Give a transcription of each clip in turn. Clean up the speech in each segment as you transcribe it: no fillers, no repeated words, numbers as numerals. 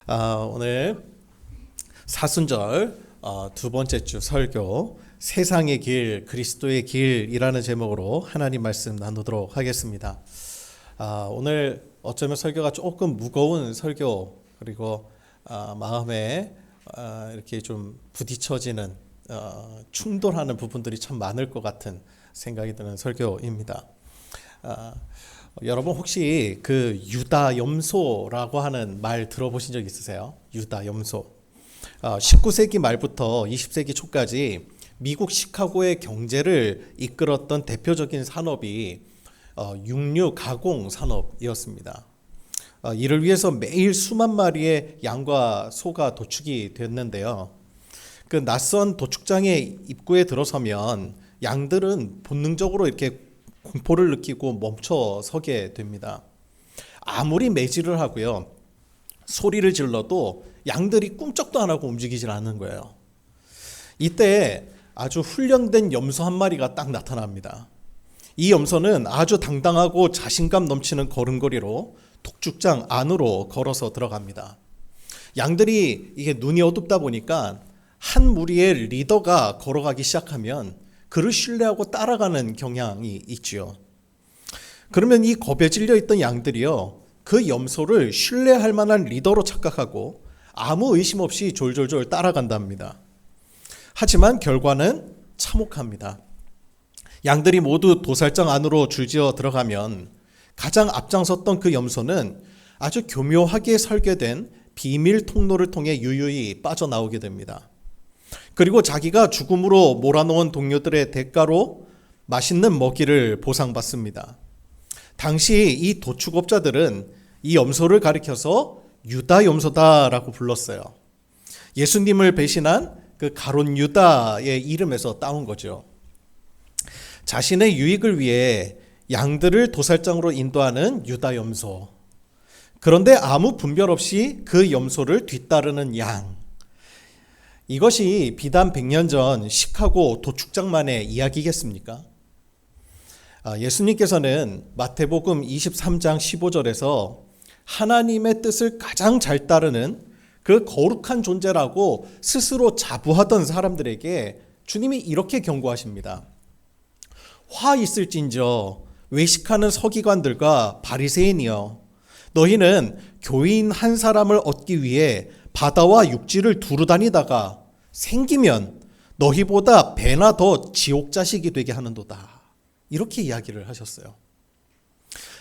오늘 사순절 두 번째 주 설교 세상의 길, 그리스도의 길이라는 제목으로 하나님 말씀 나누도록 하겠습니다. 오늘 어쩌면 설교가 조금 무거운 설교 그리고 마음에 이렇게 좀 부딪혀지는 충돌하는 부분들이 참 많을 것 같은 생각이 드는 설교입니다. 여러분 혹시 그 유다 염소라고 하는 말 들어보신 적 있으세요? 유다 염소. 19세기 말부터 20세기 초까지 미국 시카고의 경제를 이끌었던 대표적인 산업이 육류 가공 산업이었습니다. 이를 위해서 매일 수만 마리의 양과 소가 도축이 됐는데요. 그 낯선 도축장의 입구에 들어서면 양들은 본능적으로 이렇게 공포를 느끼고 멈춰 서게 됩니다. 아무리 매질을 하고요, 소리를 질러도 양들이 꿈쩍도 안 하고 움직이질 않는 거예요. 이때 아주 훈련된 염소 한 마리가 딱 나타납니다. 이 염소는 아주 당당하고 자신감 넘치는 걸음걸이로 도축장 안으로 걸어서 들어갑니다. 양들이 이게 눈이 어둡다 보니까 한 무리의 리더가 걸어가기 시작하면 그를 신뢰하고 따라가는 경향이 있지요. 그러면 이 겁에 질려 있던 양들이요, 그 염소를 신뢰할 만한 리더로 착각하고 아무 의심 없이 졸졸졸 따라간답니다. 하지만 결과는 참혹합니다. 양들이 모두 도살장 안으로 줄지어 들어가면 가장 앞장섰던 그 염소는 아주 교묘하게 설계된 비밀 통로를 통해 유유히 빠져나오게 됩니다. 그리고 자기가 죽음으로 몰아놓은 동료들의 대가로 맛있는 먹이를 보상받습니다. 당시 이 도축업자들은 이 염소를 가리켜서 유다 염소다라고 불렀어요. 예수님을 배신한 그 가룟 유다의 이름에서 따온 거죠. 자신의 유익을 위해 양들을 도살장으로 인도하는 유다 염소. 그런데 아무 분별 없이 그 염소를 뒤따르는 양. 이것이 비단 100년 전 시카고 도축장만의 이야기겠습니까? 예수님께서는 마태복음 23장 15절에서 하나님의 뜻을 가장 잘 따르는 그 거룩한 존재라고 스스로 자부하던 사람들에게 주님이 이렇게 경고하십니다. 화 있을진저 외식하는 서기관들과 바리새인이여, 너희는 교인 한 사람을 얻기 위해 바다와 육지를 두루 다니다가 생기면 너희보다 배나 더 지옥 자식이 되게 하는도다. 이렇게 이야기를 하셨어요.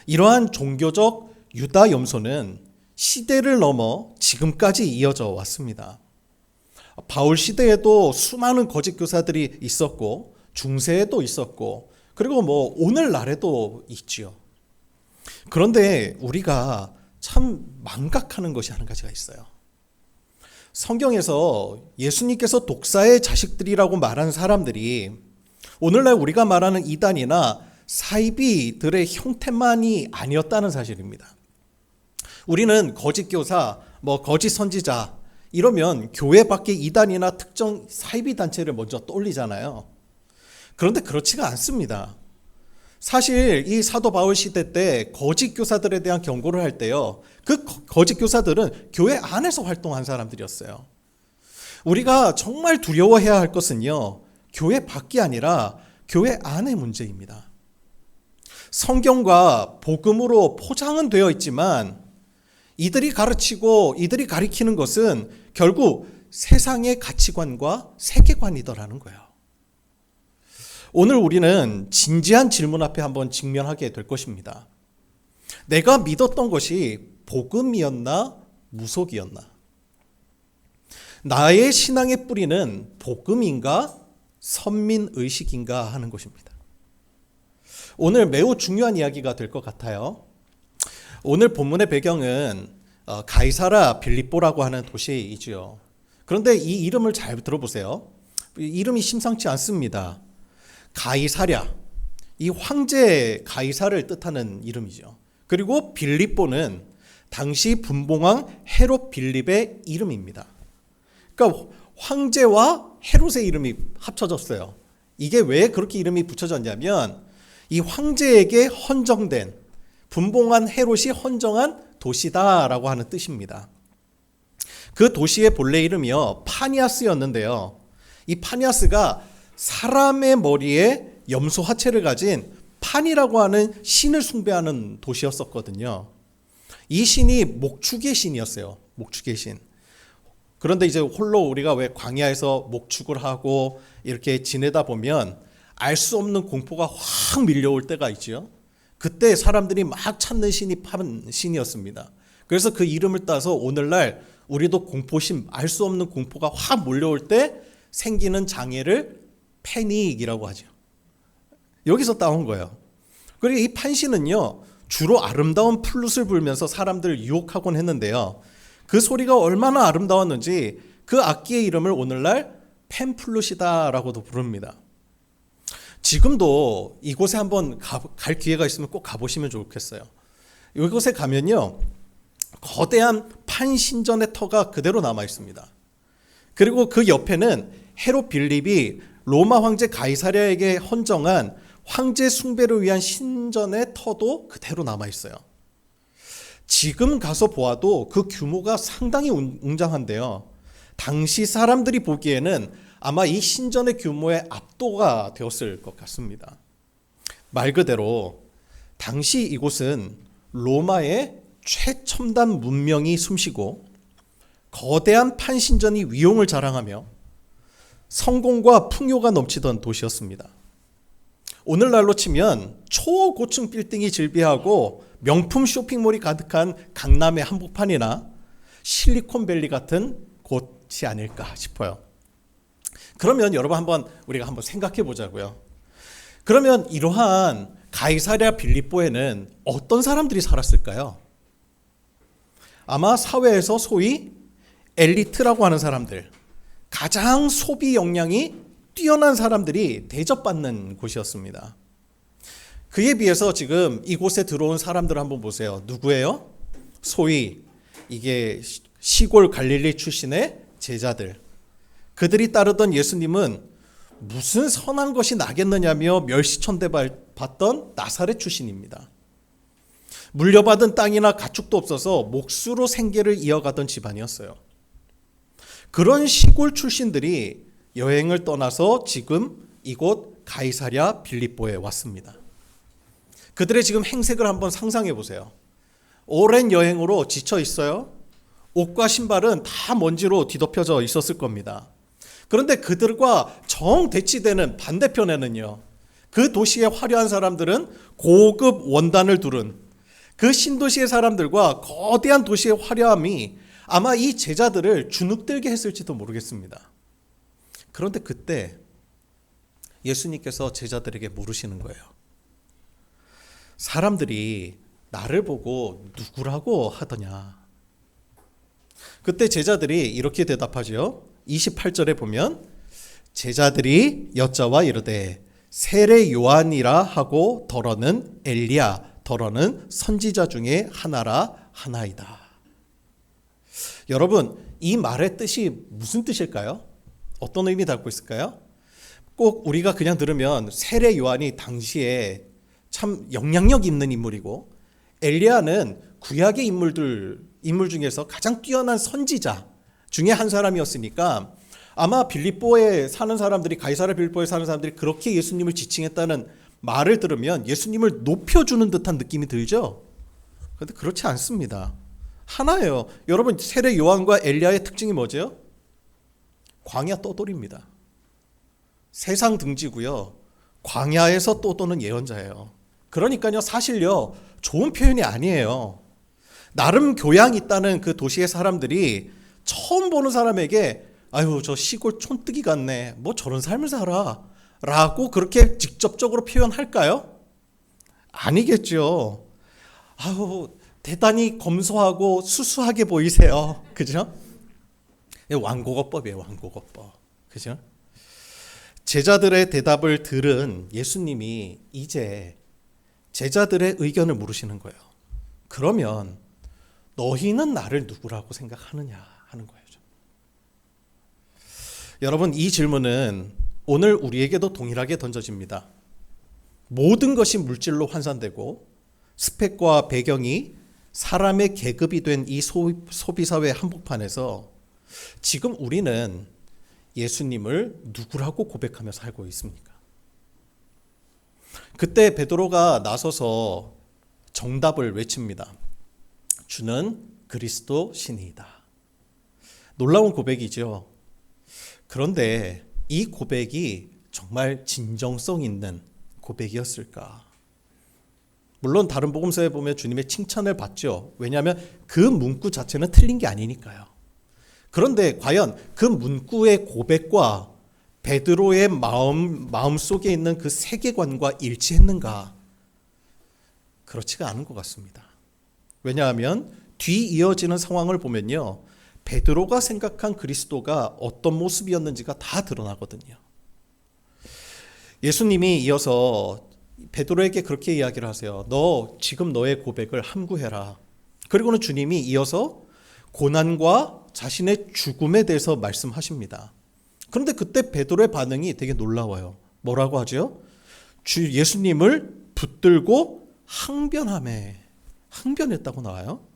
이러한 종교적 유다 염소는 시대를 넘어 지금까지 이어져 왔습니다. 바울 시대에도 수많은 거짓 교사들이 있었고 중세에도 있었고 그리고 오늘날에도 있지요. 그런데 우리가 참 망각하는 것이 한 가지가 있어요. 성경에서 예수님께서 독사의 자식들이라고 말한 사람들이 오늘날 우리가 말하는 이단이나 사이비들의 형태만이 아니었다는 사실입니다. 우리는 거짓 교사, 거짓 선지자 이러면 교회 밖의 이단이나 특정 사이비 단체를 먼저 떠올리잖아요. 그런데 그렇지가 않습니다. 사실 이 사도 바울 시대 때 거짓 교사들에 대한 경고를 할 때요, 그 거짓 교사들은 교회 안에서 활동한 사람들이었어요. 우리가 정말 두려워해야 할 것은요, 교회 밖이 아니라 교회 안의 문제입니다. 성경과 복음으로 포장은 되어 있지만 이들이 가르치고 이들이 가리키는 것은 결국 세상의 가치관과 세계관이더라는 거예요. 오늘 우리는 진지한 질문 앞에 한번 직면하게 될 것입니다. 내가 믿었던 것이 복음이었나 무속이었나? 나의 신앙의 뿌리는 복음인가 선민의식인가 하는 것입니다. 오늘 매우 중요한 이야기가 될 것 같아요. 오늘 본문의 배경은 가이사라 빌립보라고 하는 도시이지요. 그런데 이 이름을 잘 들어보세요. 이름이 심상치 않습니다. 가이사랴, 이 황제 가이사를 뜻하는 이름이죠. 그리고 빌립보는 당시 분봉왕 헤롯 빌립의 이름입니다. 그러니까 황제와 헤롯의 이름이 합쳐졌어요. 이게 왜 그렇게 이름이 붙여졌냐면 이 황제에게 헌정된 분봉한 헤롯이 헌정한 도시다라고 하는 뜻입니다. 그 도시의 본래 이름이요 파니아스였는데요. 이 파니아스가 사람의 머리에 염소 하체를 가진 판이라고 하는 신을 숭배하는 도시였었거든요. 이 신이 목축의 신이었어요. 목축의 신. 그런데 이제 홀로 우리가 왜 광야에서 목축을 하고 이렇게 지내다 보면 알 수 없는 공포가 확 밀려올 때가 있죠. 그때 사람들이 막 찾는 신이 판 신이었습니다. 그래서 그 이름을 따서 오늘날 우리도 공포심, 알 수 없는 공포가 확 몰려올 때 생기는 장애를 패닉이라고 하죠. 여기서 따온 거예요. 그리고 이 판신은요, 주로 아름다운 플룻을 불면서 사람들을 유혹하곤 했는데요. 그 소리가 얼마나 아름다웠는지 그 악기의 이름을 오늘날 팬플룻이다라고도 부릅니다. 지금도 이곳에 한번 갈 기회가 있으면 꼭 가보시면 좋겠어요. 이곳에 가면요, 거대한 판신전의 터가 그대로 남아 있습니다. 그리고 그 옆에는 헤롯 빌립이 로마 황제 가이사랴에게 헌정한 황제 숭배를 위한 신전의 터도 그대로 남아 있어요. 지금 가서 보아도 그 규모가 상당히 웅장한데요. 당시 사람들이 보기에는 아마 이 신전의 규모에 압도가 되었을 것 같습니다. 말 그대로 당시 이곳은 로마의 최첨단 문명이 숨쉬고 거대한 판신전이 위용을 자랑하며 성공과 풍요가 넘치던 도시였습니다. 오늘날로 치면 초고층 빌딩이 즐비하고 명품 쇼핑몰이 가득한 강남의 한복판이나 실리콘밸리 같은 곳이 아닐까 싶어요. 그러면 여러분 우리가 한번 생각해 보자고요. 그러면 이러한 가이사랴 빌립보에는 어떤 사람들이 살았을까요? 아마 사회에서 소위 엘리트라고 하는 사람들, 가장 소비 역량이 뛰어난 사람들이 대접받는 곳이었습니다. 그에 비해서 지금 이곳에 들어온 사람들을 한번 보세요. 누구예요? 소위 이게 시골 갈릴리 출신의 제자들. 그들이 따르던 예수님은 무슨 선한 것이 나겠느냐며 멸시천대받던 나사렛 출신입니다. 물려받은 땅이나 가축도 없어서 몫으로 생계를 이어가던 집안이었어요. 그런 시골 출신들이 여행을 떠나서 지금 이곳 가이사랴 빌립보에 왔습니다. 그들의 지금 행색을 한번 상상해 보세요. 오랜 여행으로 지쳐 있어요. 옷과 신발은 다 먼지로 뒤덮여져 있었을 겁니다. 그런데 그들과 정대치되는 반대편에는요, 그 도시의 화려한 사람들은 고급 원단을 두른 그 신도시의 사람들과 거대한 도시의 화려함이 아마 이 제자들을 주눅들게 했을지도 모르겠습니다. 그런데 그때 예수님께서 제자들에게 물으시는 거예요. 사람들이 나를 보고 누구라고 하더냐? 그때 제자들이 이렇게 대답하죠. 28절에 보면 제자들이 여자와 이르되 세례 요한이라 하고 더러는 엘리야 더러는 선지자 중에 하나라 하나이다. 여러분, 이 말의 뜻이 무슨 뜻일까요? 어떤 의미 담고 있을까요? 꼭 우리가 그냥 들으면 세례 요한이 당시에 참 영향력 있는 인물이고 엘리야는 구약의 인물 중에서 가장 뛰어난 선지자 중에 한 사람이었으니까 아마 빌립보에 사는 사람들이 가이사랴 빌립보에 사는 사람들이 그렇게 예수님을 지칭했다는 말을 들으면 예수님을 높여주는 듯한 느낌이 들죠. 그런데 그렇지 않습니다. 하나예요. 여러분, 세례 요한과 엘리야의 특징이 뭐죠? 광야 떠돌입니다. 세상 등지고요. 광야에서 떠도는 예언자예요. 그러니까요, 사실요, 좋은 표현이 아니에요. 나름 교양 있다는 그 도시의 사람들이 처음 보는 사람에게 아유, 저 시골 촌뜨기 같네. 뭐 저런 삶을 살아. 라고 그렇게 직접적으로 표현할까요? 아니겠죠. 아유, 대단히 검소하고 수수하게 보이세요. 그죠? 완고거법이에요, 완고거법. 그죠? 제자들의 대답을 들은 예수님이 이제 제자들의 의견을 물으시는 거예요. 그러면 너희는 나를 누구라고 생각하느냐 하는 거예요. 여러분, 이 질문은 오늘 우리에게도 동일하게 던져집니다. 모든 것이 물질로 환산되고 스펙과 배경이 사람의 계급이 된 이 소비사회 한복판에서 지금 우리는 예수님을 누구라고 고백하며 살고 있습니까? 그때 베드로가 나서서 정답을 외칩니다. 주는 그리스도 신이다. 놀라운 고백이죠. 그런데 이 고백이 정말 진정성 있는 고백이었을까? 물론 다른 복음서에 보면 주님의 칭찬을 받죠. 왜냐하면 그 문구 자체는 틀린 게 아니니까요. 그런데 과연 그 문구의 고백과 베드로의 마음 속에 있는 그 세계관과 일치했는가? 그렇지가 않은 것 같습니다. 왜냐하면 뒤 이어지는 상황을 보면요, 베드로가 생각한 그리스도가 어떤 모습이었는지가 다 드러나거든요. 예수님이 이어서 베드로에게 그렇게 이야기를 하세요. 너 지금 너의 고백을 함구해라. 그리고는 주님이 이어서 고난과 자신의 죽음에 대해서 말씀하십니다. 그런데 그때 베드로의 반응이 되게 놀라워요. 뭐라고 하죠? 예수님을 붙들고 항변했다고 나와요.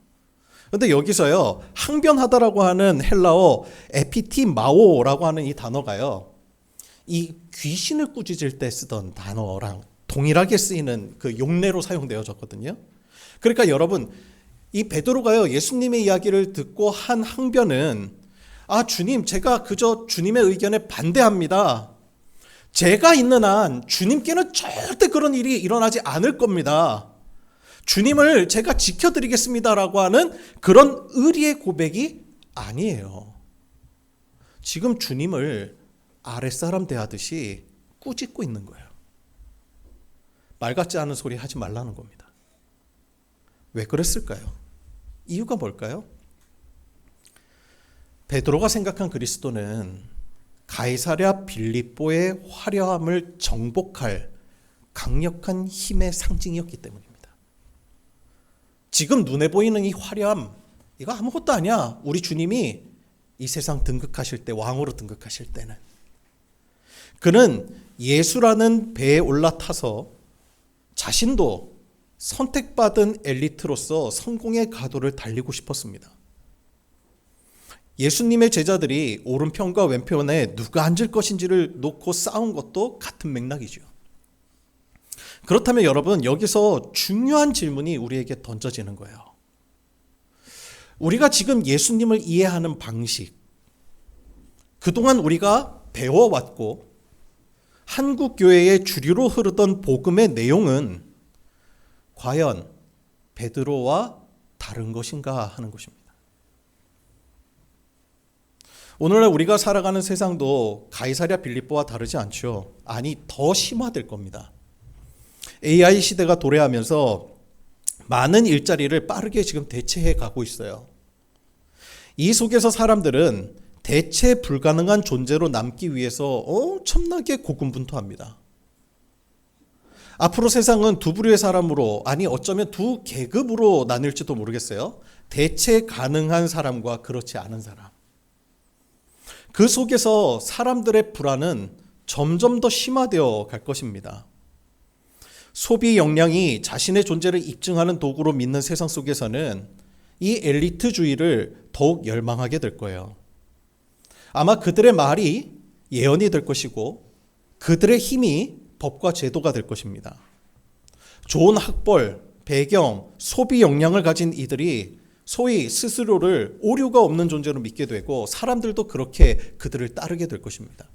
그런데 여기서요, 항변하다라고 하는 헬라어 에피티마오라고 하는 이 단어가요, 이 귀신을 꾸짖을 때 쓰던 단어랑 동일하게 쓰이는 그 용례로 사용되어졌거든요. 그러니까 여러분, 이 베드로가요, 예수님의 이야기를 듣고 한 항변은, 주님, 제가 그저 주님의 의견에 반대합니다. 제가 있는 한 주님께는 절대 그런 일이 일어나지 않을 겁니다. 주님을 제가 지켜드리겠습니다라고 하는 그런 의리의 고백이 아니에요. 지금 주님을 아랫사람 대하듯이 꾸짖고 있는 거예요. 말 같지 않은 소리 하지 말라는 겁니다. 왜 그랬을까요? 이유가 뭘까요? 베드로가 생각한 그리스도는 가이사랴 빌립보의 화려함을 정복할 강력한 힘의 상징이었기 때문입니다. 지금 눈에 보이는 이 화려함, 이거 아무것도 아니야. 우리 주님이 이 세상 등극하실 때, 왕으로 등극하실 때는. 그는 예수라는 배에 올라타서 자신도 선택받은 엘리트로서 성공의 가도를 달리고 싶었습니다. 예수님의 제자들이 오른편과 왼편에 누가 앉을 것인지를 놓고 싸운 것도 같은 맥락이죠. 그렇다면 여러분, 여기서 중요한 질문이 우리에게 던져지는 거예요. 우리가 지금 예수님을 이해하는 방식, 그동안 우리가 배워왔고 한국 교회의 주류로 흐르던 복음의 내용은 과연 베드로와 다른 것인가 하는 것입니다. 오늘날 우리가 살아가는 세상도 가이사랴 빌립보와 다르지 않죠. 아니, 더 심화될 겁니다. AI 시대가 도래하면서 많은 일자리를 빠르게 지금 대체해 가고 있어요. 이 속에서 사람들은 대체 불가능한 존재로 남기 위해서 엄청나게 고군분투합니다. 앞으로 세상은 두 부류의 사람으로, 아니 어쩌면 두 계급으로 나뉠지도 모르겠어요. 대체 가능한 사람과 그렇지 않은 사람. 그 속에서 사람들의 불안은 점점 더 심화되어 갈 것입니다. 소비 역량이 자신의 존재를 입증하는 도구로 믿는 세상 속에서는 이 엘리트주의를 더욱 열망하게 될 거예요. 아마 그들의 말이 예언이 될 것이고 그들의 힘이 법과 제도가 될 것입니다. 좋은 학벌, 배경, 소비 역량을 가진 이들이 소위 스스로를 오류가 없는 존재로 믿게 되고 사람들도 그렇게 그들을 따르게 될 것입니다.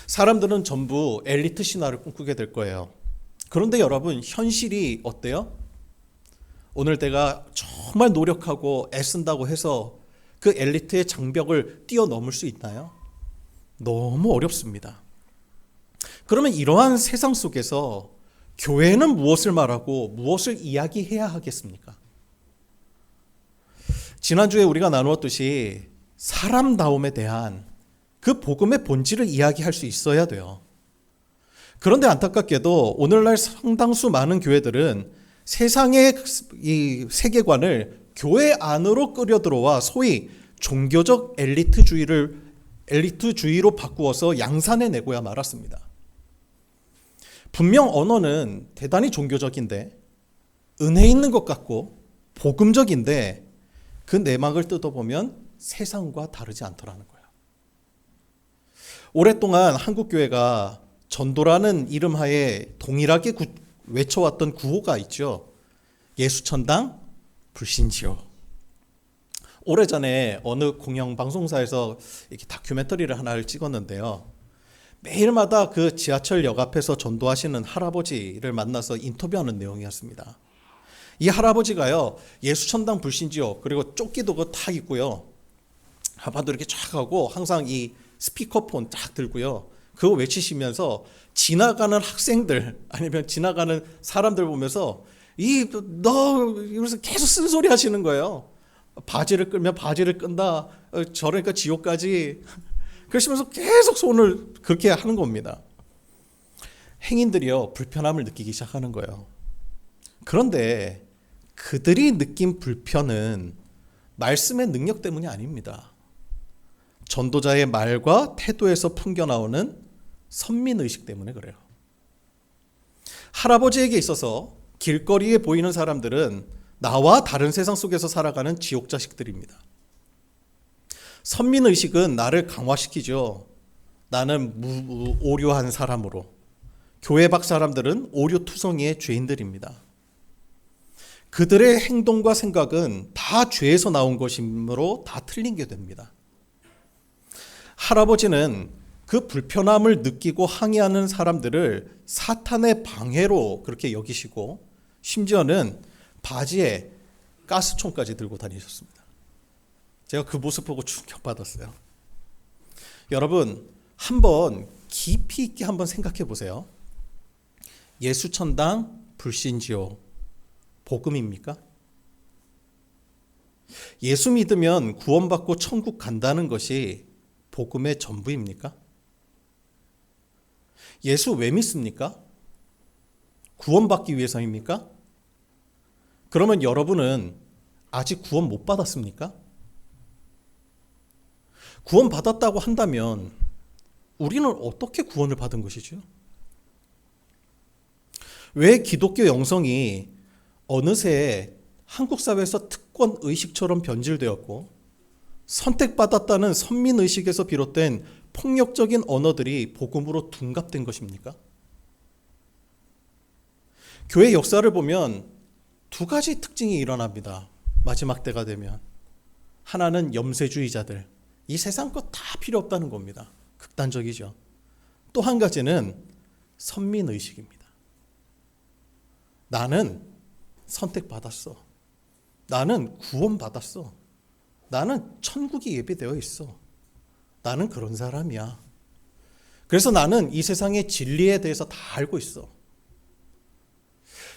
사람들은 전부 엘리트 신화를 꿈꾸게 될 거예요. 그런데 여러분, 현실이 어때요? 오늘 내가 정말 노력하고 애쓴다고 해서 그 엘리트의 장벽을 뛰어넘을 수 있나요? 너무 어렵습니다. 그러면 이러한 세상 속에서 교회는 무엇을 말하고 무엇을 이야기해야 하겠습니까? 지난주에 우리가 나누었듯이 사람다움에 대한 그 복음의 본질을 이야기할 수 있어야 돼요. 그런데 안타깝게도 오늘날 상당수 많은 교회들은 세상의 이 세계관을 교회 안으로 끌어들어와 소위 종교적 엘리트주의로 바꾸어서 양산해내고야 말았습니다. 분명 언어는 대단히 종교적인데, 은혜 있는 것 같고 복음적인데, 그 내막을 뜯어보면 세상과 다르지 않더라는 거예요. 오랫동안 한국교회가 전도라는 이름하에 동일하게 외쳐왔던 구호가 있죠. 예수천당 불신지요. 오래전에 어느 공영방송사에서 이렇게 다큐멘터리를 하나를 찍었는데요. 매일마다 그 지하철역 앞에서 전도하시는 할아버지를 만나서 인터뷰하는 내용이었습니다. 이 할아버지가요, 예수천당 불신지요. 그리고 조끼도 탁 있고요. 하반도 이렇게 쫙 하고 항상 이 스피커폰 쫙 들고요. 그거 외치시면서 지나가는 학생들 아니면 지나가는 사람들 보면서 너 이러면서 계속 쓴소리 하시는 거예요. 바지를 끌면 바지를 끈다. 저러니까 지옥까지. 그러시면서 계속 손을 그렇게 하는 겁니다. 행인들이요, 불편함을 느끼기 시작하는 거예요. 그런데 그들이 느낀 불편은 말씀의 능력 때문이 아닙니다. 전도자의 말과 태도에서 풍겨나오는 선민의식 때문에 그래요. 할아버지에게 있어서 길거리에 보이는 사람들은 나와 다른 세상 속에서 살아가는 지옥 자식들입니다. 선민의식은 나를 강화시키죠. 나는 오류한 사람으로. 교회 밖 사람들은 오류투성이의 죄인들입니다. 그들의 행동과 생각은 다 죄에서 나온 것이므로 다 틀린 게 됩니다. 할아버지는 그 불편함을 느끼고 항의하는 사람들을 사탄의 방해로 그렇게 여기시고 심지어는 바지에 가스총까지 들고 다니셨습니다. 제가 그 모습 보고 충격받았어요. 여러분, 한번 깊이 있게 한번 생각해 보세요. 예수천당 불신지요. 복음입니까? 예수 믿으면 구원받고 천국 간다는 것이 복음의 전부입니까? 예수 왜 믿습니까? 구원받기 위해서입니까? 그러면 여러분은 아직 구원 못 받았습니까? 구원 받았다고 한다면 우리는 어떻게 구원을 받은 것이죠? 왜 기독교 영성이 어느새 한국 사회에서 특권 의식처럼 변질되었고 선택받았다는 선민의식에서 비롯된 폭력적인 언어들이 복음으로 둔갑된 것입니까? 교회 역사를 보면 두 가지 특징이 일어납니다. 마지막 때가 되면. 하나는 염세주의자들. 이 세상 것 다 필요 없다는 겁니다. 극단적이죠. 또 한 가지는 선민의식입니다. 나는 선택받았어. 나는 구원받았어. 나는 천국이 예비되어 있어. 나는 그런 사람이야. 그래서 나는 이 세상의 진리에 대해서 다 알고 있어.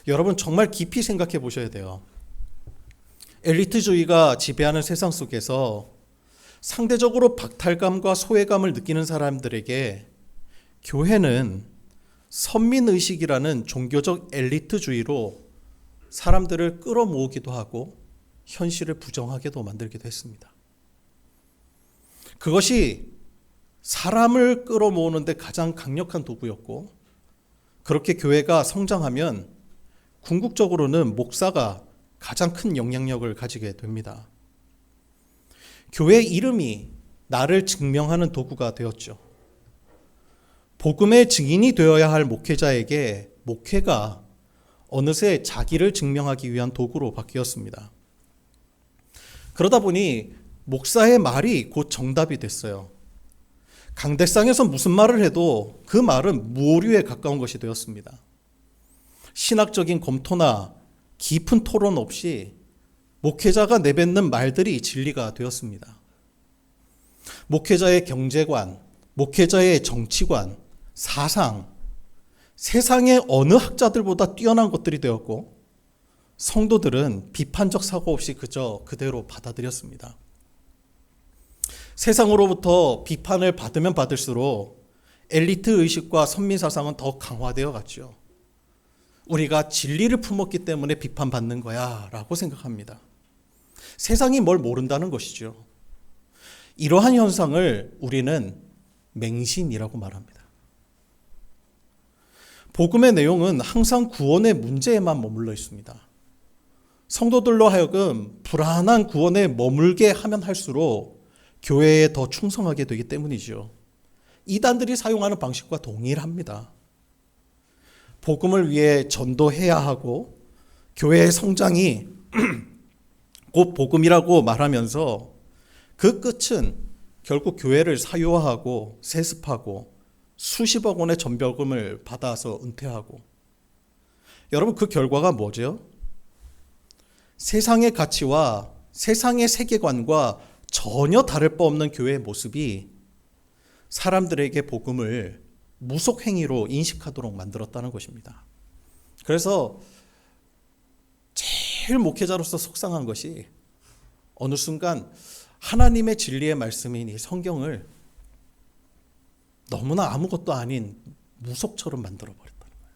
여러분 정말 깊이 생각해 보셔야 돼요. 엘리트주의가 지배하는 세상 속에서 상대적으로 박탈감과 소외감을 느끼는 사람들에게 교회는 선민의식이라는 종교적 엘리트주의로 사람들을 끌어모으기도 하고 현실을 부정하게도 만들기도 했습니다. 그것이 사람을 끌어모으는 데 가장 강력한 도구였고 그렇게 교회가 성장하면 궁극적으로는 목사가 가장 큰 영향력을 가지게 됩니다. 교회 이름이 나를 증명하는 도구가 되었죠. 복음의 증인이 되어야 할 목회자에게 목회가 어느새 자기를 증명하기 위한 도구로 바뀌었습니다. 그러다 보니 목사의 말이 곧 정답이 됐어요. 강대상에서 무슨 말을 해도 그 말은 무오류에 가까운 것이 되었습니다. 신학적인 검토나 깊은 토론 없이 목회자가 내뱉는 말들이 진리가 되었습니다. 목회자의 경제관, 목회자의 정치관, 사상, 세상의 어느 학자들보다 뛰어난 것들이 되었고 성도들은 비판적 사고 없이 그대로 받아들였습니다. 세상으로부터 비판을 받으면 받을수록 엘리트 의식과 선민사상은 더 강화되어 갔죠. 우리가 진리를 품었기 때문에 비판받는 거야 라고 생각합니다. 세상이 뭘 모른다는 것이죠. 이러한 현상을 우리는 맹신이라고 말합니다. 복음의 내용은 항상 구원의 문제에만 머물러 있습니다. 성도들로 하여금 불안한 구원에 머물게 하면 할수록 교회에 더 충성하게 되기 때문이죠. 이단들이 사용하는 방식과 동일합니다. 복음을 위해 전도해야 하고 교회의 성장이 곧 복음이라고 말하면서 그 끝은 결국 교회를 사유화하고 세습하고 수십억 원의 전별금을 받아서 은퇴하고, 여러분 그 결과가 뭐죠? 세상의 가치와 세상의 세계관과 전혀 다를 바 없는 교회의 모습이 사람들에게 복음을 무속행위로 인식하도록 만들었다는 것입니다. 그래서 제일 목회자로서 속상한 것이 어느 순간 하나님의 진리의 말씀인 이 성경을 너무나 아무것도 아닌 무속처럼 만들어버렸다는 거예요.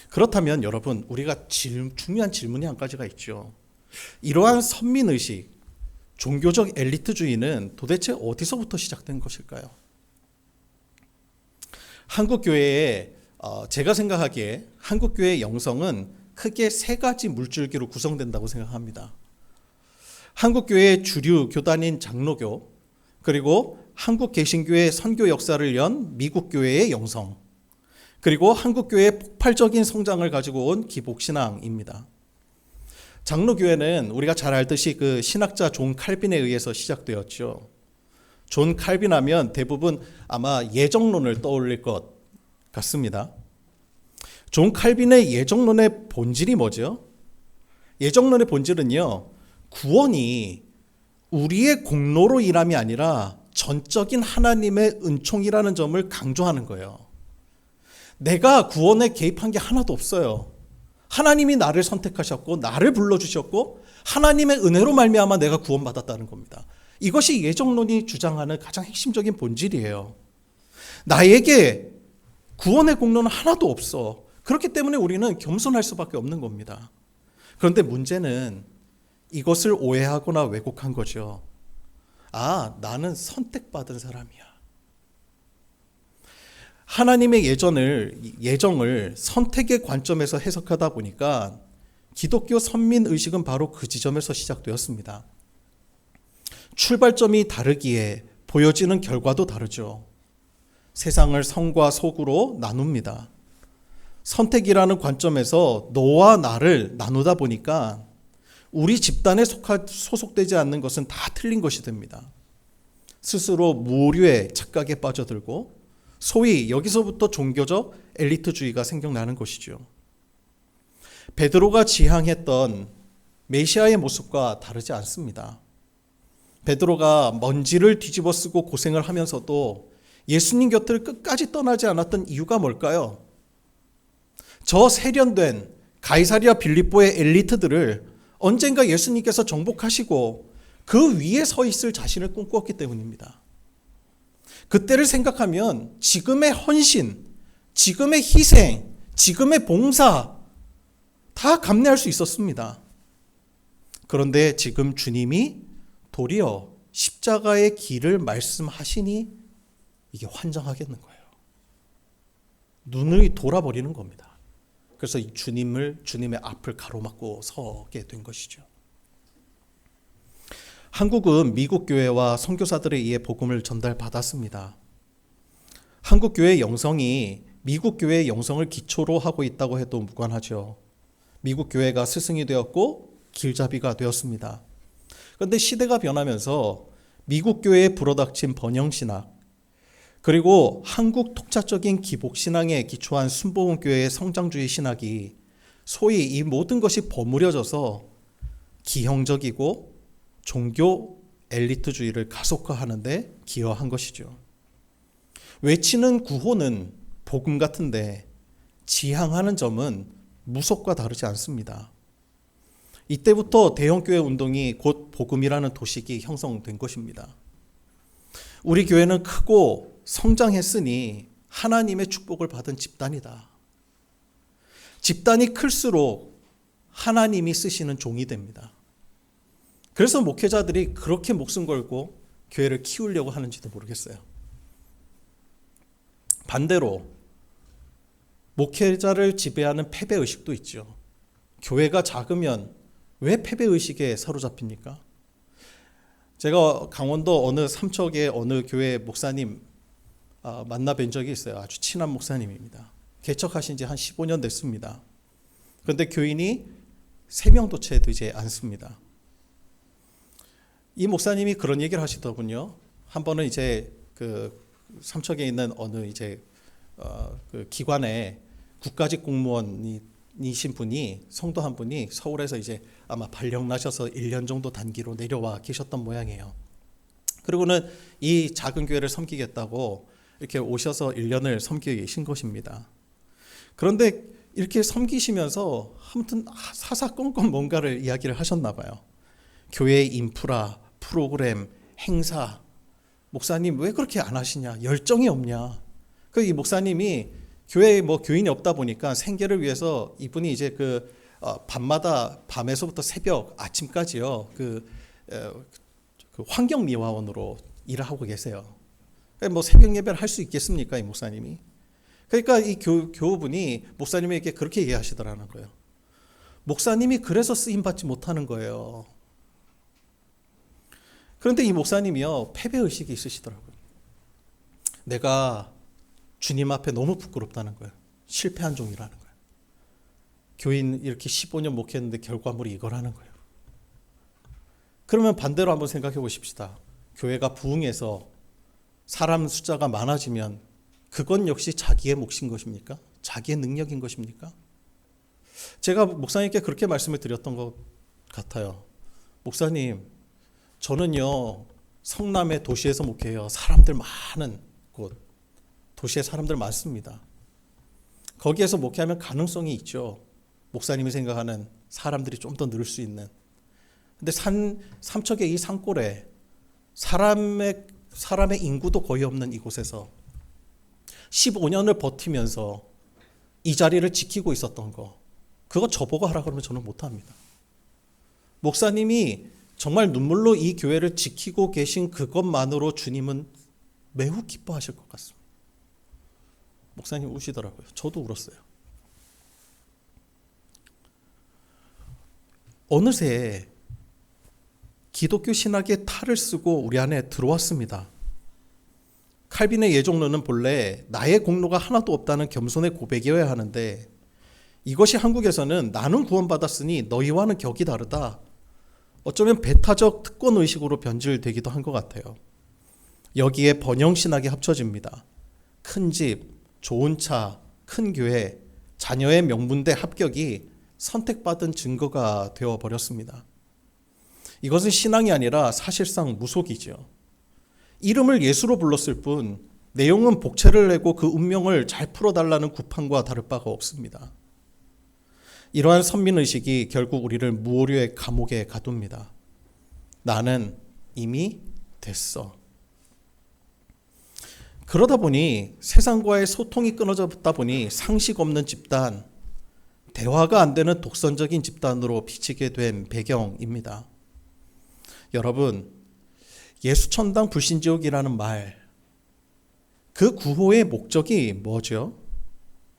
그렇다면 여러분, 우리가 중요한 질문이 한 가지가 있죠. 이러한 선민의식, 종교적 엘리트주의는 도대체 어디서부터 시작된 것일까요? 한국교회의 제가 생각하기에 한국교회의 영성은 크게 세 가지 물줄기로 구성된다고 생각합니다. 한국교회의 주류 교단인 장로교, 그리고 한국개신교의 선교 역사를 연 미국교회의 영성, 그리고 한국교회의 폭발적인 성장을 가지고 온 기복신앙입니다. 장로교회는 우리가 잘 알듯이 그 신학자 존 칼빈에 의해서 시작되었죠. 존 칼빈 하면 대부분 아마 예정론을 떠올릴 것 같습니다. 존 칼빈의 예정론의 본질이 뭐죠? 예정론의 본질은요, 구원이 우리의 공로로 인함이 아니라 전적인 하나님의 은총이라는 점을 강조하는 거예요. 내가 구원에 개입한 게 하나도 없어요. 하나님이 나를 선택하셨고 나를 불러주셨고 하나님의 은혜로 말미암아 내가 구원받았다는 겁니다. 이것이 예정론이 주장하는 가장 핵심적인 본질이에요. 나에게 구원의 공로는 하나도 없어. 그렇기 때문에 우리는 겸손할 수밖에 없는 겁니다. 그런데 문제는 이것을 오해하거나 왜곡한 거죠. 아, 나는 선택받은 사람이야. 하나님의 예정을 선택의 관점에서 해석하다 보니까 기독교 선민의식은 바로 그 지점에서 시작되었습니다. 출발점이 다르기에 보여지는 결과도 다르죠. 세상을 성과 속으로 나눕니다. 선택이라는 관점에서 너와 나를 나누다 보니까 우리 집단에 소속되지 않는 것은 다 틀린 것이 됩니다. 스스로 무류의 착각에 빠져들고 소위 여기서부터 종교적 엘리트주의가 생겨나는 것이죠. 베드로가 지향했던 메시아의 모습과 다르지 않습니다. 베드로가 먼지를 뒤집어 쓰고 고생을 하면서도 예수님 곁을 끝까지 떠나지 않았던 이유가 뭘까요? 저 세련된 가이사랴 빌립보의 엘리트들을 언젠가 예수님께서 정복하시고 그 위에 서 있을 자신을 꿈꾸었기 때문입니다. 그때를 생각하면 지금의 헌신, 지금의 희생, 지금의 봉사 다 감내할 수 있었습니다. 그런데 지금 주님이 도리어 십자가의 길을 말씀하시니 이게 환장하겠는 거예요. 눈이 돌아버리는 겁니다. 그래서 주님의 앞을 가로막고 서게 된 것이죠. 한국은 미국 교회와 선교사들에 의해 복음을 전달받았습니다. 한국 교회의 영성이 미국 교회의 영성을 기초로 하고 있다고 해도 무관하죠. 미국 교회가 스승이 되었고 길잡이가 되었습니다. 그런데 시대가 변하면서 미국 교회에 불어닥친 번영신학, 그리고 한국 독자적인 기복신앙에 기초한 순복음교회의 성장주의 신학이 소위 이 모든 것이 버무려져서 기형적이고 종교 엘리트주의를 가속화하는 데 기여한 것이죠. 외치는 구호는 복음 같은데 지향하는 점은 무속과 다르지 않습니다. 이때부터 대형교회 운동이 곧 복음이라는 도식이 형성된 것입니다. 우리 교회는 크고 성장했으니 하나님의 축복을 받은 집단이다. 집단이 클수록 하나님이 쓰시는 종이 됩니다. 그래서 목회자들이 그렇게 목숨 걸고 교회를 키우려고 하는지도 모르겠어요. 반대로 목회자를 지배하는 패배의식도 있죠. 교회가 작으면 왜 패배의식에 사로잡힙니까? 제가 강원도 어느 삼척의 어느 교회 목사님 만나 뵌 적이 있어요. 아주 친한 목사님입니다. 개척하신 지 한 15년 됐습니다. 그런데 교인이 3명도 채 되지 않습니다. 이 목사님이 그런 얘기를 하시더군요. 한 번은 이제 그 삼척에 있는 어느 이제 그 기관에 국가직 공무원이신 분이, 성도 한 분이 서울에서 이제 아마 발령 나셔서 1년 정도 단기로 내려와 계셨던 모양이에요. 그리고는 이 작은 교회를 섬기겠다고 이렇게 오셔서 1년을 섬기고 계신 것입니다. 그런데 이렇게 섬기시면서 아무튼 사사건건 뭔가를 이야기를 하셨나 봐요. 교회의 인프라, 프로그램, 행사, 목사님 왜 그렇게 안 하시냐, 열정이 없냐. 그 이 목사님이 교회에 뭐 교인이 없다 보니까 생계를 위해서 이분이 이제 밤마다, 밤에서부터 새벽 아침까지요, 그 환경미화원으로 일을 하고 계세요. 뭐 새벽 예배를 할 수 있겠습니까, 이 목사님이? 그러니까 이 교우분이 목사님에게 그렇게 얘기하시더라는 거예요. 목사님이 그래서 쓰임 받지 못하는 거예요. 그런데 이 목사님이요, 패배의식이 있으시더라고요. 내가 주님 앞에 너무 부끄럽다는 거예요. 실패한 종이라는 거예요. 교인 이렇게 15년 목회했는데 결과물이 이거라는 거예요. 그러면 반대로 한번 생각해 보십시다. 교회가 부흥해서 사람 숫자가 많아지면 그건 역시 자기의 몫인 것입니까? 자기의 능력인 것입니까? 제가 목사님께 그렇게 말씀을 드렸던 것 같아요. 목사님, 저는요, 성남의 도시에서 목회해요. 사람들 많은 곳, 도시에 사람들 많습니다. 거기에서 목회하면 가능성이 있죠. 목사님이 생각하는 사람들이 좀 더 늘 수 있는. 근데 삼척의 이 산골에 사람의 인구도 거의 없는 이곳에서 15년을 버티면서 이 자리를 지키고 있었던 거, 그거 저보고 하라 그러면 저는 못합니다. 목사님이 정말 눈물로 이 교회를 지키고 계신 그것만으로 주님은 매우 기뻐하실 것 같습니다. 목사님 우시더라고요. 저도 울었어요. 어느새 기독교 신학의 탈을 쓰고 우리 안에 들어왔습니다. 칼빈의 예종론은 본래 나의 공로가 하나도 없다는 겸손의 고백이어야 하는데, 이것이 한국에서는 나는 구원받았으니 너희와는 격이 다르다, 어쩌면 배타적 특권의식으로 변질되기도 한 것 같아요. 여기에 번영신학이 합쳐집니다. 큰 집, 좋은 차, 큰 교회, 자녀의 명문대 합격이 선택받은 증거가 되어버렸습니다. 이것은 신앙이 아니라 사실상 무속이죠. 이름을 예수로 불렀을 뿐 내용은 복채를 내고 그 운명을 잘 풀어달라는 구판과 다를 바가 없습니다. 이러한 선민의식이 결국 우리를 무오류의 감옥에 가둡니다. 나는 이미 됐어. 그러다 보니 세상과의 소통이 끊어졌다 보니 상식 없는 집단, 대화가 안 되는 독선적인 집단으로 비치게 된 배경입니다. 여러분, 예수천당 불신지옥이라는 말, 그 구호의 목적이 뭐죠?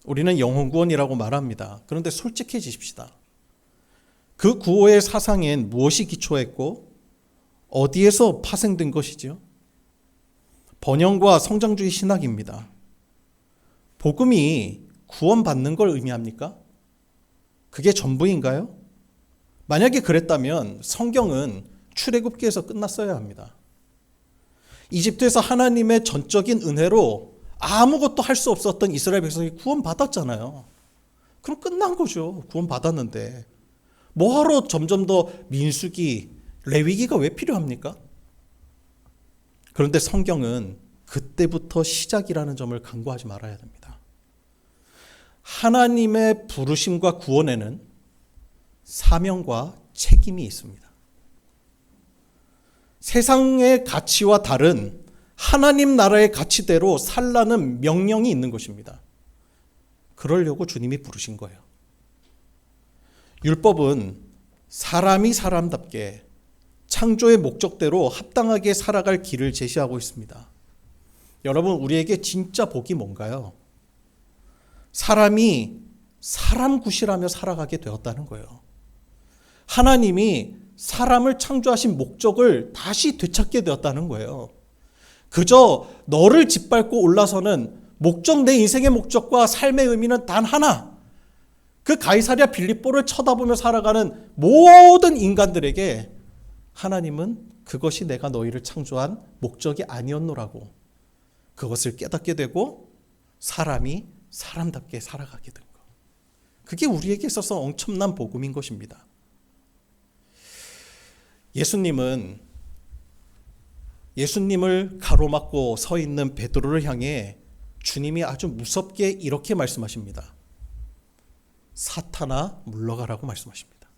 우리는 영혼구원이라고 말합니다. 그런데 솔직해지십시다. 그 구호의 사상엔 무엇이 기초했고 어디에서 파생된 것이죠? 번영과 성장주의 신학입니다. 복음이 구원받는 걸 의미합니까? 그게 전부인가요? 만약에 그랬다면 성경은 출애굽기에서 끝났어야 합니다. 이집트에서 하나님의 전적인 은혜로 아무것도 할 수 없었던 이스라엘 백성이 구원받았잖아요. 그럼 끝난 거죠. 구원받았는데 뭐하러 점점 더 민수기, 레위기가 왜 필요합니까? 그런데 성경은 그때부터 시작이라는 점을 간과하지 말아야 됩니다. 하나님의 부르심과 구원에는 사명과 책임이 있습니다. 세상의 가치와 다른 하나님 나라의 가치대로 살라는 명령이 있는 것입니다. 그러려고 주님이 부르신 거예요. 율법은 사람이 사람답게 창조의 목적대로 합당하게 살아갈 길을 제시하고 있습니다. 여러분, 우리에게 진짜 복이 뭔가요? 사람이 사람 구실하며 살아가게 되었다는 거예요. 하나님이 사람을 창조하신 목적을 다시 되찾게 되었다는 거예요. 그저 너를 짓밟고 올라서는 목적, 내 인생의 목적과 삶의 의미는 단 하나. 그 가이사랴 빌립보를 쳐다보며 살아가는 모든 인간들에게 하나님은 그것이 내가 너희를 창조한 목적이 아니었노라고 그것을 깨닫게 되고 사람이 사람답게 살아가게 된 것. 그게 우리에게 있어서 엄청난 복음인 것입니다. 예수님을 가로막고 서 있는 베드로를 향해 주님이 아주 무섭게 이렇게 말씀하십니다. 사탄아 물러가라고 말씀하십니다.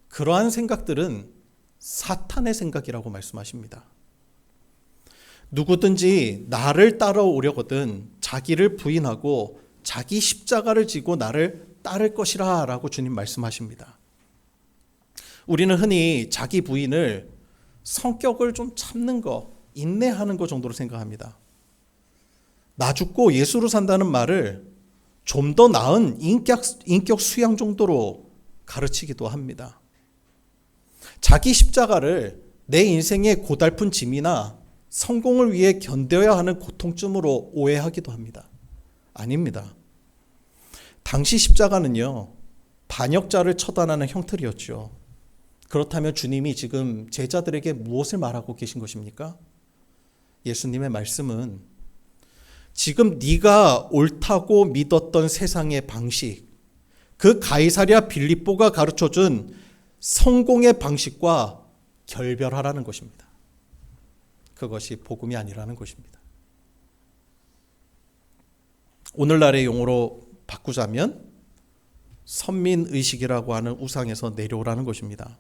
그러한 생각들은 사탄의 생각이라고 말씀하십니다. 누구든지 나를 따라오려거든 자기를 부인하고 자기 십자가를 지고 나를 따를 것이라 라고 주님 말씀하십니다. 우리는 흔히 자기 부인을 성격을 좀 참는 거, 인내하는 거 정도로 생각합니다. 나 죽고 예수로 산다는 말을 좀 더 나은 인격 수양 정도로 가르치기도 합니다. 자기 십자가를 내 인생의 고달픈 짐이나 성공을 위해 견뎌야 하는 고통쯤으로 오해하기도 합니다. 아닙니다. 당시 십자가는요, 반역자를 처단하는 형틀이었죠. 그렇다면 주님이 지금 제자들에게 무엇을 말하고 계신 것입니까? 예수님의 말씀은 지금 네가 옳다고 믿었던 세상의 방식, 그 가이사랴 빌립보가 가르쳐준 성공의 방식과 결별하라는 것입니다. 그것이 복음이 아니라는 것입니다. 오늘날의 용어로 바꾸자면 선민의식이라고 하는 우상에서 내려오라는 것입니다.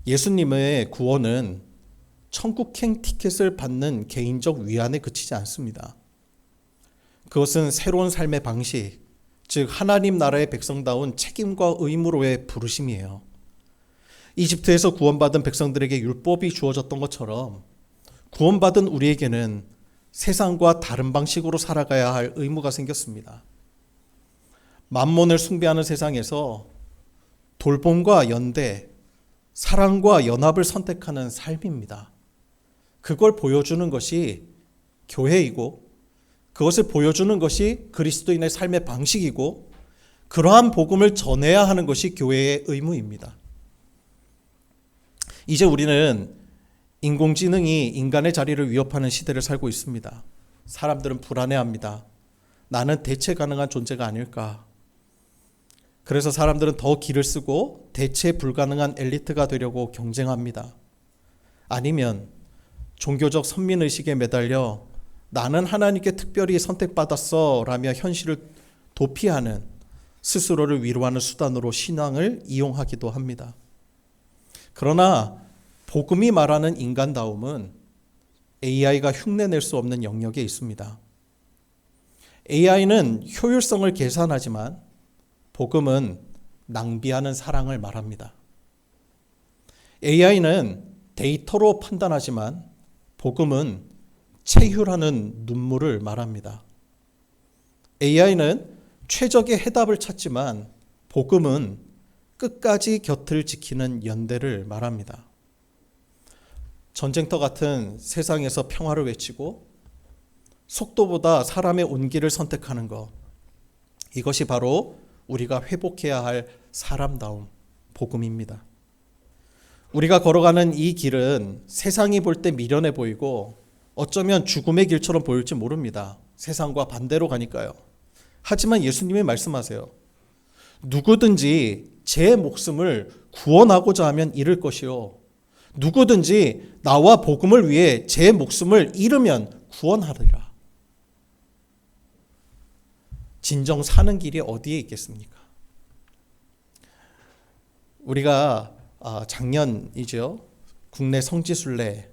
예수님의 구원은 천국행 티켓을 받는 개인적 위안에 그치지 않습니다. 그것은 새로운 삶의 방식, 즉 하나님 나라의 백성다운 책임과 의무로의 부르심이에요. 이집트에서 구원받은 백성들에게 율법이 주어졌던 것처럼 구원받은 우리에게는 세상과 다른 방식으로 살아가야 할 의무가 생겼습니다. 만몬을 숭배하는 세상에서 돌봄과 연대, 사랑과 연합을 선택하는 삶입니다. 그걸 보여주는 것이 교회이고 그것을 보여주는 것이 그리스도인의 삶의 방식이고 그러한 복음을 전해야 하는 것이 교회의 의무입니다. 이제 우리는 인공지능이 인간의 자리를 위협하는 시대를 살고 있습니다. 사람들은 불안해합니다. 나는 대체 가능한 존재가 아닐까? 그래서 사람들은 더 기를 쓰고 대체 불가능한 엘리트가 되려고 경쟁합니다. 아니면 종교적 선민의식에 매달려 나는 하나님께 특별히 선택받았어 라며 현실을 도피하는, 스스로를 위로하는 수단으로 신앙을 이용하기도 합니다. 그러나 복음이 말하는 인간다움은 AI가 흉내낼 수 없는 영역에 있습니다. AI는 효율성을 계산하지만 복음은 낭비하는 사랑을 말합니다. AI는 데이터로 판단하지만 복음은 체휼하는 눈물을 말합니다. AI는 최적의 해답을 찾지만 복음은 끝까지 곁을 지키는 연대를 말합니다. 전쟁터 같은 세상에서 평화를 외치고 속도보다 사람의 온기를 선택하는 것, 이것이 바로 우리가 회복해야 할 사람다움, 복음입니다. 우리가 걸어가는 이 길은 세상이 볼 때 미련해 보이고 어쩌면 죽음의 길처럼 보일지 모릅니다. 세상과 반대로 가니까요. 하지만 예수님이 말씀하세요. 누구든지 제 목숨을 구원하고자 하면 잃을 것이요, 누구든지 나와 복음을 위해 제 목숨을 잃으면 구원하리라. 진정 사는 길이 어디에 있겠습니까? 우리가 작년이죠. 국내 성지순례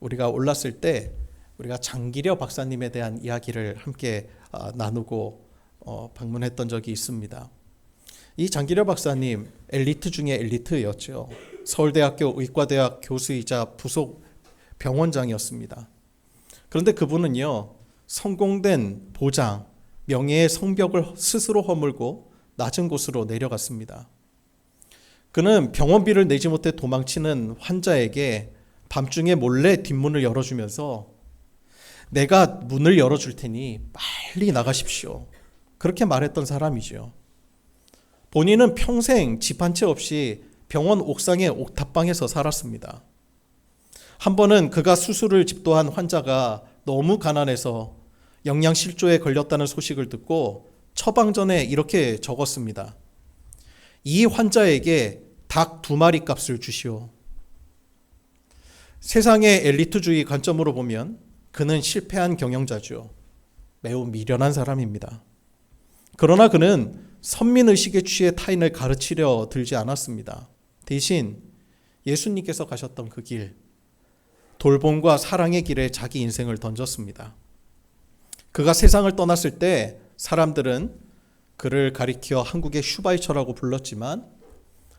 우리가 올랐을 때 우리가 장기려 박사님에 대한 이야기를 함께 나누고 방문했던 적이 있습니다. 이 장기려 박사님 엘리트 중에 엘리트였죠. 서울대학교 의과대학 교수이자 부속 병원장이었습니다. 그런데 그분은요, 성공된 보장, 명예의 성벽을 스스로 허물고 낮은 곳으로 내려갔습니다. 그는 병원비를 내지 못해 도망치는 환자에게 밤중에 몰래 뒷문을 열어주면서 내가 문을 열어줄 테니 빨리 나가십시오. 그렇게 말했던 사람이죠. 본인은 평생 집 한 채 없이 병원 옥상의 옥탑방에서 살았습니다. 한 번은 그가 수술을 집도한 환자가 너무 가난해서 영양실조에 걸렸다는 소식을 듣고 처방전에 이렇게 적었습니다. 이 환자에게 닭 2마리 값을 주시오. 세상의 엘리트주의 관점으로 보면 그는 실패한 경영자죠. 매우 미련한 사람입니다. 그러나 그는 선민의식에 취해 타인을 가르치려 들지 않았습니다. 대신 예수님께서 가셨던 그 길, 돌봄과 사랑의 길에 자기 인생을 던졌습니다. 그가 세상을 떠났을 때 사람들은 그를 가리켜 한국의 슈바이처라고 불렀지만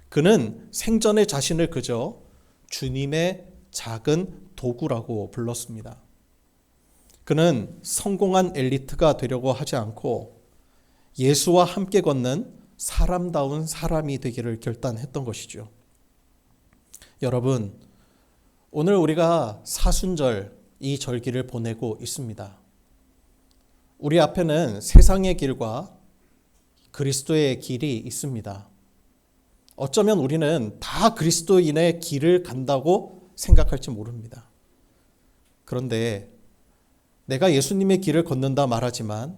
그는 생전에 자신을 그저 주님의 작은 도구라고 불렀습니다. 그는 성공한 엘리트가 되려고 하지 않고 예수와 함께 걷는 사람다운 사람이 되기를 결단했던 것이죠. 여러분, 오늘 우리가 사순절 이 절기를 보내고 있습니다. 우리 앞에는 세상의 길과 그리스도의 길이 있습니다. 어쩌면 우리는 다 그리스도인의 길을 간다고 생각할지 모릅니다. 그런데 내가 예수님의 길을 걷는다 말하지만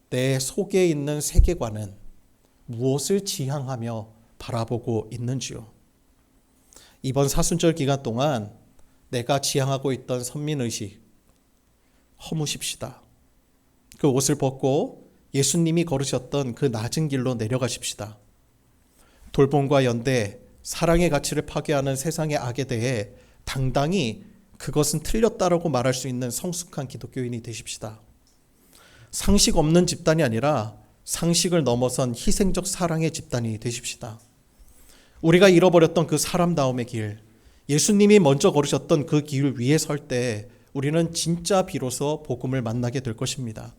내 속에 있는 세계관은 무엇을 지향하며 바라보고 있는지요? 이번 사순절 기간 동안 내가 지향하고 있던 선민의식 허무십시다. 그 옷을 벗고 예수님이 걸으셨던 그 낮은 길로 내려가십시다. 돌봄과 연대, 사랑의 가치를 파괴하는 세상의 악에 대해 당당히 그것은 틀렸다라고 말할 수 있는 성숙한 기독교인이 되십시다. 상식 없는 집단이 아니라 상식을 넘어선 희생적 사랑의 집단이 되십시다. 우리가 잃어버렸던 그 사람다움의 길, 예수님이 먼저 걸으셨던 그 길 위에 설 때 우리는 진짜 비로소 복음을 만나게 될 것입니다.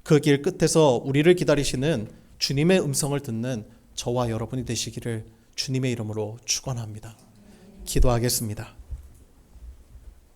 그 길 끝에서 우리를 기다리시는 주님의 음성을 듣는 저와 여러분이 되시기를 주님의 이름으로 축원합니다. 기도하겠습니다.